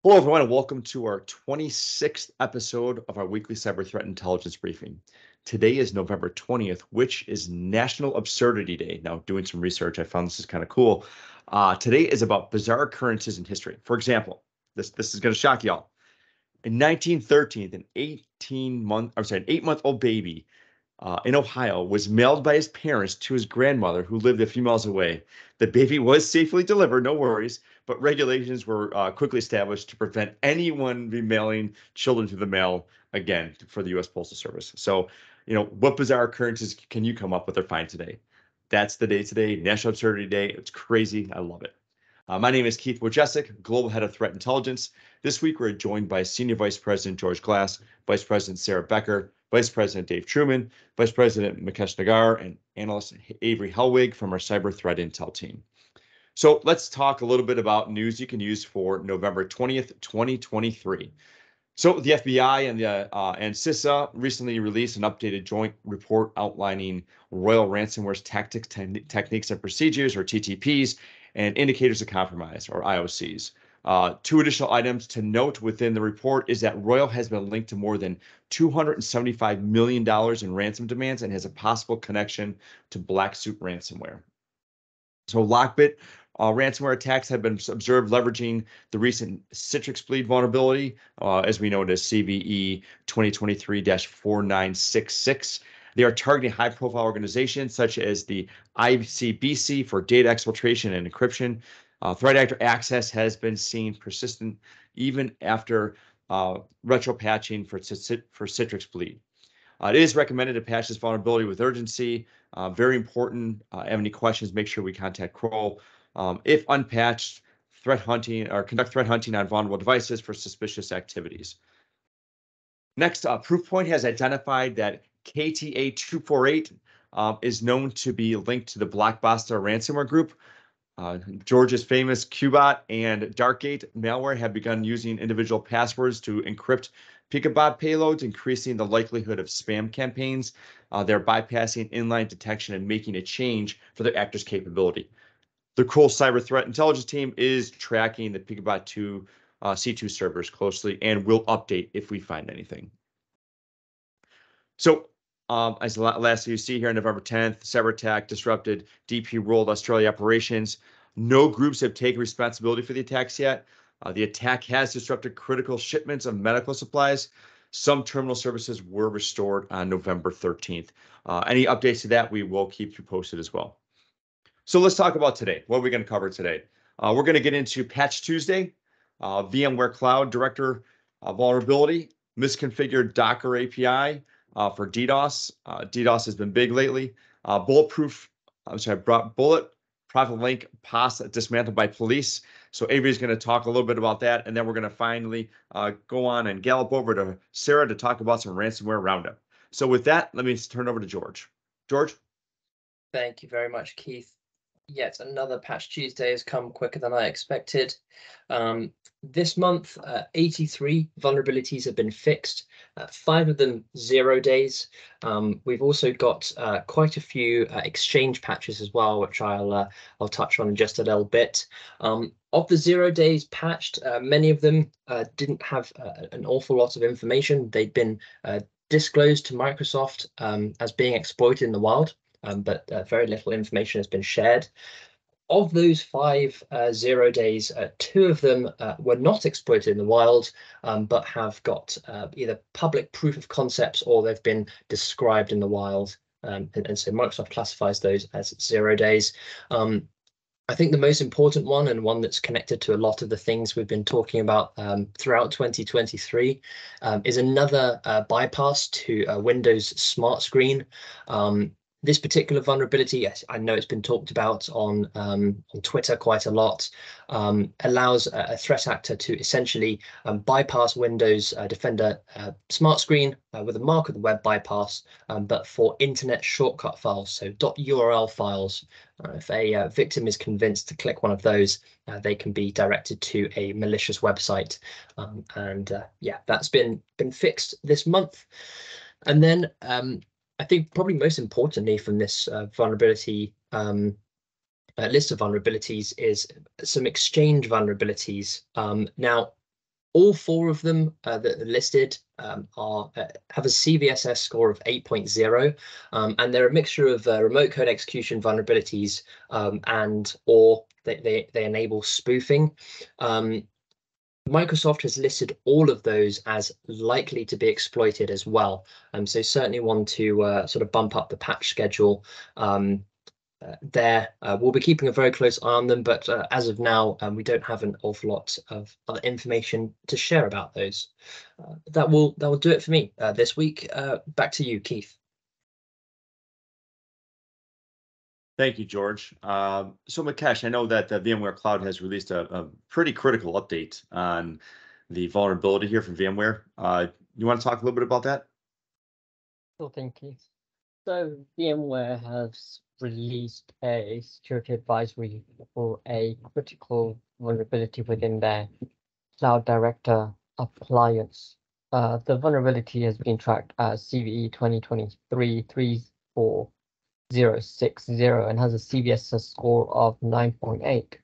Hello, everyone, and welcome to our 26th episode of our weekly cyber threat intelligence briefing. Today is November 20th, which is National Absurdity Day. Now, doing some research, I found this is kind of cool. Today is about bizarre occurrences in history. For example, this is going to shock y'all. In 1913, an 8-month-old baby in Ohio was mailed by his parents to his grandmother, who lived a few miles away. The baby was safely delivered, no worries, but regulations were quickly established to prevent anyone remailing children to the mail again for the U.S. Postal Service. So, what bizarre occurrences can you come up with or find today? That's the day today, National Absurdity Day. It's crazy. I love it. My name is Keith Wojcicki, Global Head of Threat Intelligence. This week, we're joined by Senior Vice President George Glass, Vice President Sarah Becker, Vice President Dave Truman, Vice President Mukesh Nagar, and Analyst Avery Hellwig from our Cyber Threat Intel team. So let's talk a little bit about news you can use for November 20th, 2023. So the FBI and CISA recently released an updated joint report outlining Royal Ransomware's tactics, techniques, and procedures, or TTPs, and indicators of compromise, or IOCs. Two additional items to note within the report is that Royal has been linked to more than $275 million in ransom demands and has a possible connection to Black Suit ransomware. So Lockbit ransomware attacks have been observed leveraging the recent Citrix bleed vulnerability, as we know it as CVE 2023-4966. They are targeting high-profile organizations such as the ICBC for data exfiltration and encryption. Threat actor access has been seen persistent even after retro patching for Citrix bleed. It is recommended to patch this vulnerability with urgency. Very important. Have any questions, make sure we contact Kroll. If unpatched, threat hunting or conduct threat hunting on vulnerable devices for suspicious activities. Next, Proofpoint has identified that KTA248 is known to be linked to the Blockbuster ransomware group. George's famous Qbot and Darkgate malware have begun using individual passwords to encrypt Picobot payloads, increasing the likelihood of spam campaigns. They're bypassing inline detection and making a change for their actors' capability. The Kroll Cyber Threat Intelligence team is tracking the Picobot 2 C2 servers closely and will update if we find anything. So, as lastly you see here on November 10th, cyber attack disrupted DP World Australia operations. No groups have taken responsibility for the attacks yet. The attack has disrupted critical shipments of medical supplies. Some terminal services were restored on November 13th. Any updates to that, we will keep you posted as well. So let's talk about today. What are we going to cover today? We're going to get into Patch Tuesday, VMware Cloud Director vulnerability, misconfigured Docker API for DDoS. DDoS has been big lately. BulletProftLink POS dismantled by police. So Avery's going to talk a little bit about that, and then we're going to finally go on and gallop over to Sarah to talk about some ransomware roundup. So with that, let me turn over to George. George? Thank you very much, Keith. Yet another Patch Tuesday has come quicker than I expected. This month, 83 vulnerabilities have been fixed, 5 of them 0 days. We've also got quite a few Exchange patches as well, which I'll touch on in just a little bit. Of the 0 days patched, many of them didn't have an awful lot of information. They'd been disclosed to Microsoft as being exploited in the wild. But very little information has been shared. Of those 5 0 days, 2 of them were not exploited in the wild, but have got either public proof of concepts or they've been described in the wild. And so Microsoft classifies those as 0 days. I think the most important one, and one that's connected to a lot of the things we've been talking about throughout 2023, is another bypass to Windows Smart Screen. This particular vulnerability, yes, I know it's been talked about on Twitter quite a lot, allows a threat actor to essentially bypass Windows Defender Smart Screen with a mark of the web bypass, but for internet shortcut files, so .url files. If a victim is convinced to click one of those, they can be directed to a malicious website. Yeah, that's been fixed this month. And then I think probably most importantly from this vulnerability list of vulnerabilities is some Exchange vulnerabilities. Now, All four of them that are listed have a CVSS score of 8.0, and they're a mixture of remote code execution vulnerabilities or they enable spoofing. Microsoft has listed all of those as likely to be exploited as well. So certainly want to sort of bump up the patch schedule there. We'll be keeping a very close eye on them, but as of now, we don't have an awful lot of information to share about those. That will do it for me this week. Back to you, Keith. Thank you, George. So Mukesh, I know that the VMware Cloud has released a pretty critical update on the vulnerability here from VMware. You want to talk a little bit about that? Sure thing, Keith. So VMware has released a security advisory for a critical vulnerability within their Cloud Director appliance. The vulnerability has been tracked as CVE 2023-34060 and has a CVSS score of 9.8.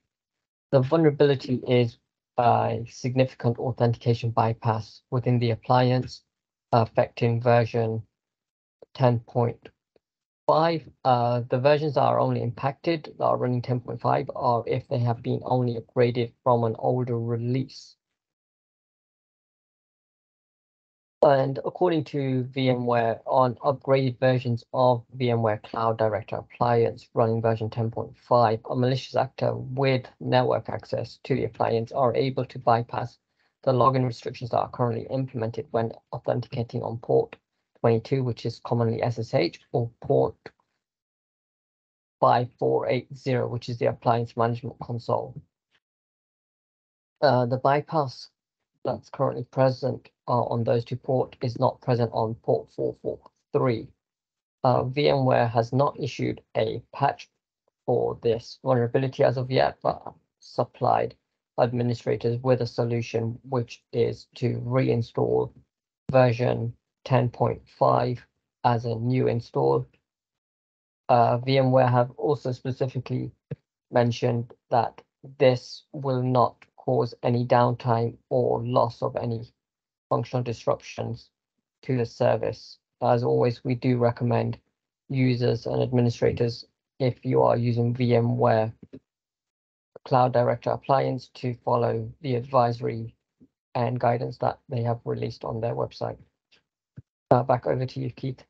The vulnerability is a significant authentication bypass within the appliance, affecting version 10.5. The versions that are only impacted that are running 10.5 are if they have been only upgraded from an older release. And according to VMware, on upgraded versions of VMware Cloud Director Appliance running version 10.5, a malicious actor with network access to the appliance are able to bypass the login restrictions that are currently implemented when authenticating on port 22, which is commonly SSH, or port 5480, which is the appliance management console. The bypass that's currently present on those two ports is not present on port 443. VMware has not issued a patch for this vulnerability as of yet, but supplied administrators with a solution, which is to reinstall version 10.5 as a new install. VMware have also specifically mentioned that this will not cause any downtime or loss of any functional disruptions to the service. As always, we do recommend users and administrators, if you are using VMware Cloud Director Appliance, to follow the advisory and guidance that they have released on their website. Back over to you, Keith.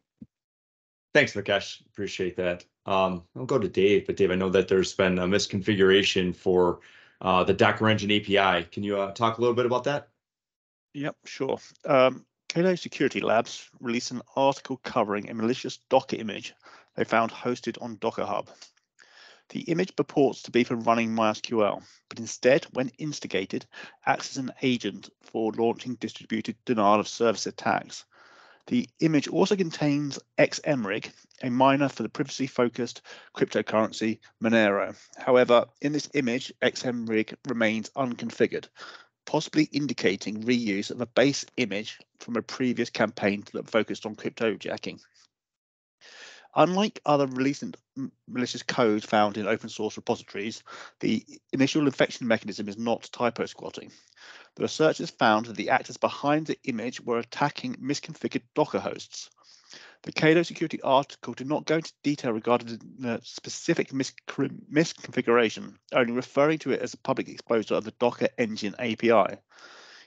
Thanks, Mukesh. Appreciate that. I'll go to Dave, but Dave, I know that there's been a misconfiguration for the Docker Engine API. Can you talk a little bit about that? Yep, sure. Kalo Security Labs released an article covering a malicious Docker image they found hosted on Docker Hub. The image purports to be for running MySQL, but instead, when instigated, acts as an agent for launching distributed denial of service attacks. The image also contains XMRig, a miner for the privacy-focused cryptocurrency Monero. However, in this image, XMRig remains unconfigured, possibly indicating reuse of a base image from a previous campaign that focused on cryptojacking. Unlike other malicious code found in open source repositories, the initial infection mechanism is not typo squatting. The researchers found that the actors behind the image were attacking misconfigured Docker hosts. The Kalo security article did not go into detail regarding the specific misconfiguration, only referring to it as a public exposure of the Docker Engine API.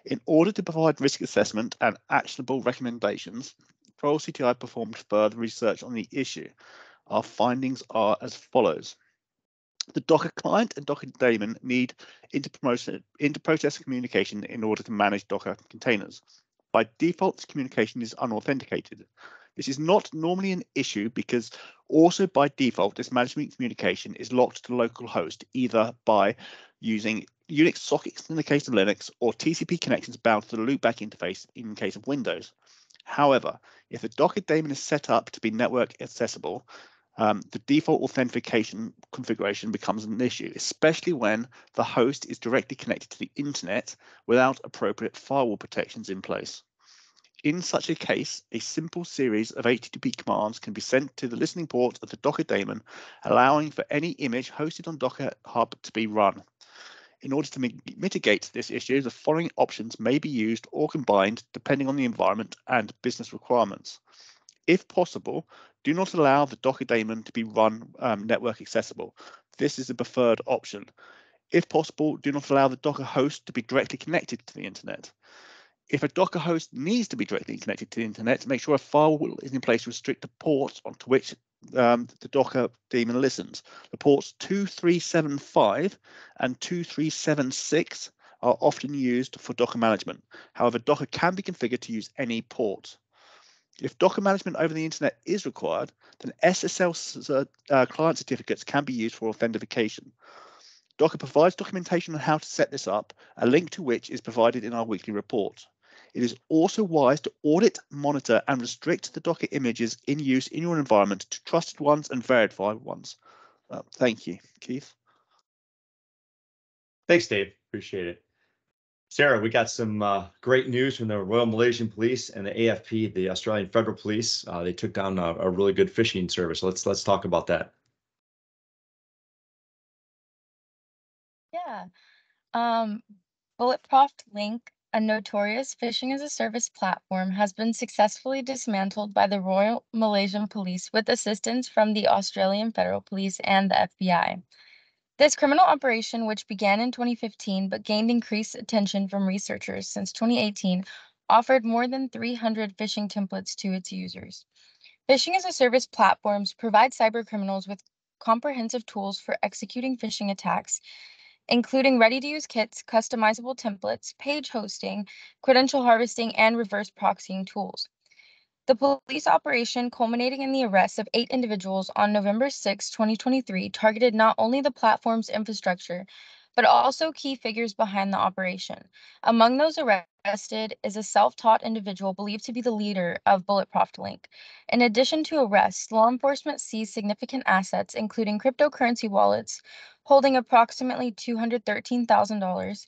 In order to provide risk assessment and actionable recommendations, Control CTI performed further research on the issue. Our findings are as follows. The Docker client and Docker daemon need inter-process communication in order to manage Docker containers. By default, this communication is unauthenticated. This is not normally an issue because also by default, this management communication is locked to localhost either by using Unix sockets in the case of Linux or TCP connections bound to the loopback interface in case of Windows. However, if the Docker daemon is set up to be network accessible, the default authentication configuration becomes an issue, especially when the host is directly connected to the internet without appropriate firewall protections in place. In such a case, a simple series of HTTP commands can be sent to the listening port of the Docker daemon, allowing for any image hosted on Docker Hub to be run. In order to mitigate this issue, the following options may be used or combined depending on the environment and business requirements. If possible, do not allow the Docker daemon to be run network accessible. This is the preferred option. If possible, do not allow the Docker host to be directly connected to the internet. If a Docker host needs to be directly connected to the internet, make sure a firewall is in place to restrict the ports onto which the Docker daemon listens. The ports 2375 and 2376 are often used for Docker management. However, Docker can be configured to use any port. If Docker management over the internet is required, then SSL client certificates can be used for authentication. Docker provides documentation on how to set this up, a link to which is provided in our weekly report. It is also wise to audit, monitor, and restrict the Docker images in use in your environment to trusted ones and verified ones. Thank you, Keith. Thanks, Dave. Appreciate it. Sarah, we got some great news from the Royal Malaysian Police and the AFP, the Australian Federal Police. They took down a really good phishing service. Let's talk about that. Yeah. BulletProftLink, a notorious phishing-as-a-service platform, has been successfully dismantled by the Royal Malaysian Police with assistance from the Australian Federal Police and the FBI. This criminal operation, which began in 2015 but gained increased attention from researchers since 2018, offered more than 300 phishing templates to its users. Phishing-as-a-service platforms provide cybercriminals with comprehensive tools for executing phishing attacks, including ready-to-use kits, customizable templates, page hosting, credential harvesting, and reverse proxying tools. The police operation, culminating in the arrest of 8 individuals on November 6, 2023, targeted not only the platform's infrastructure, but also key figures behind the operation. Among those arrested is a self-taught individual believed to be the leader of BulletProftLink. In addition to arrests, law enforcement seized significant assets, including cryptocurrency wallets holding approximately $213,000,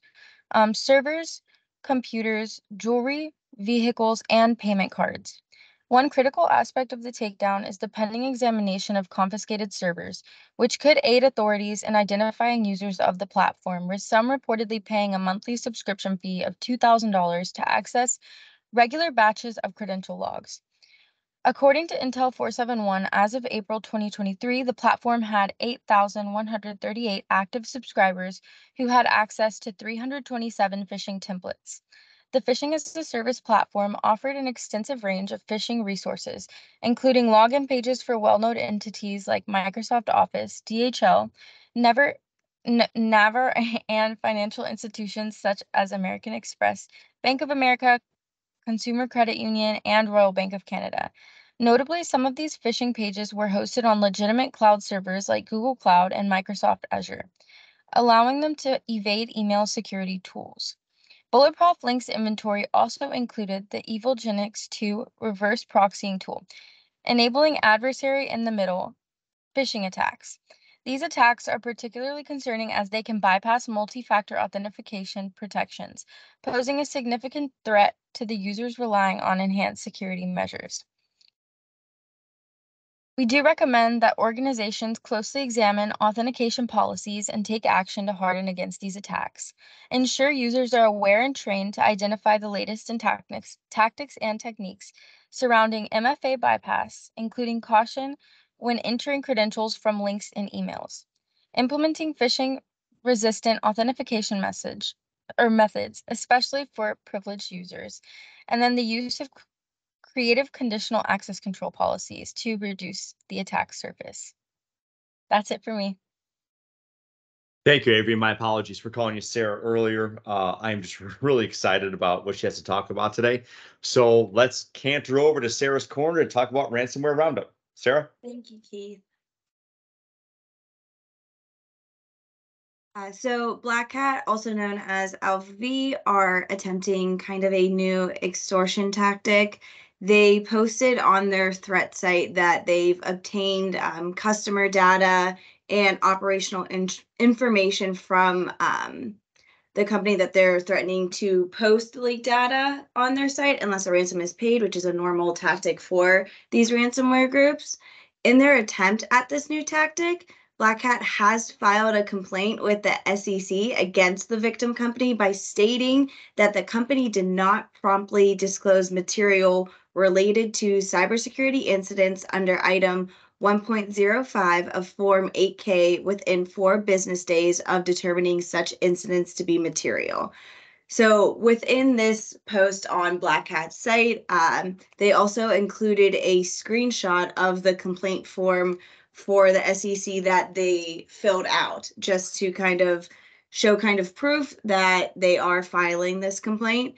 servers, computers, jewelry, vehicles, and payment cards. One critical aspect of the takedown is the pending examination of confiscated servers, which could aid authorities in identifying users of the platform, with some reportedly paying a monthly subscription fee of $2,000 to access regular batches of credential logs. According to Intel 471, as of April 2023, the platform had 8,138 active subscribers who had access to 327 phishing templates. The Phishing-as-a-Service platform offered an extensive range of phishing resources, including login pages for well-known entities like Microsoft Office, DHL, Naver, and financial institutions such as American Express, Bank of America, Consumer Credit Union, and Royal Bank of Canada. Notably, some of these phishing pages were hosted on legitimate cloud servers like Google Cloud and Microsoft Azure, allowing them to evade email security tools. BulletProftLink's inventory also included the EvilGenix 2 reverse proxying tool, enabling adversary in the middle phishing attacks. These attacks are particularly concerning as they can bypass multi-factor authentication protections, posing a significant threat to the users relying on enhanced security measures. We do recommend that organizations closely examine authentication policies and take action to harden against these attacks. Ensure users are aware and trained to identify the latest in tactics and techniques surrounding MFA bypass, including caution when entering credentials from links in emails. Implementing phishing-resistant authentication methods, especially for privileged users. And then the use of creative conditional access control policies to reduce the attack surface. That's it for me. Thank you, Avery. My apologies for calling you Sarah earlier. I'm just really excited about what she has to talk about today. So let's canter over to Sarah's corner to talk about Ransomware Roundup. Sarah? Thank you, Keith. So Black Cat, also known as Alpha V, are attempting kind of a new extortion tactic. They posted on their threat site that they've obtained customer data and operational information from the company that they're threatening to post leaked data on their site unless a ransom is paid, which is a normal tactic for these ransomware groups. In their attempt at this new tactic, Black Hat has filed a complaint with the SEC against the victim company by stating that the company did not promptly disclose material related to cybersecurity incidents under item 1.05 of Form 8K within 4 business days of determining such incidents to be material. So within this post on Black Hat's site, they also included a screenshot of the complaint form for the SEC that they filled out, just to kind of show kind of proof that they are filing this complaint.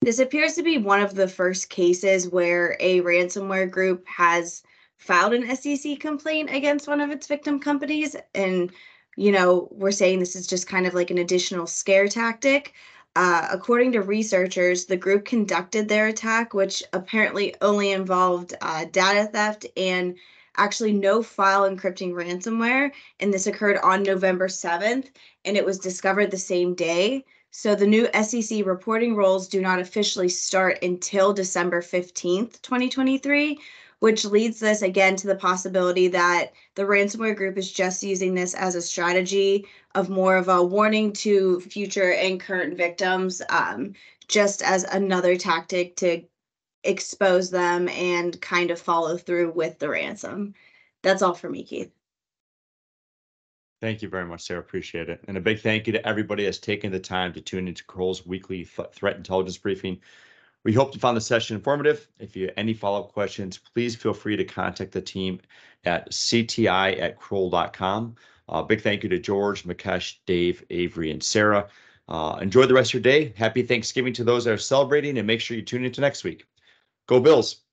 This appears to be one of the first cases where a ransomware group has filed an SEC complaint against one of its victim companies. And, you know, we're saying this is just kind of like an additional scare tactic. According to researchers, the group conducted their attack, which apparently only involved data theft and actually no file encrypting ransomware. And this occurred on November 7th, and it was discovered the same day. So the new SEC reporting rules do not officially start until December 15th, 2023, which leads this again to the possibility that the ransomware group is just using this as a strategy of more of a warning to future and current victims, just as another tactic to expose them and kind of follow through with the ransom. That's all for me, Keith. Thank you very much, Sarah. Appreciate it. And a big thank you to everybody that's taken the time to tune into Kroll's weekly threat intelligence briefing. We hope you found the session informative. If you have any follow-up questions, please feel free to contact the team at cti@kroll.com. Big thank you to George, Mukesh, Dave, Avery, and Sarah. Enjoy the rest of your day. Happy Thanksgiving to those that are celebrating, and make sure you tune into next week. Go Bills.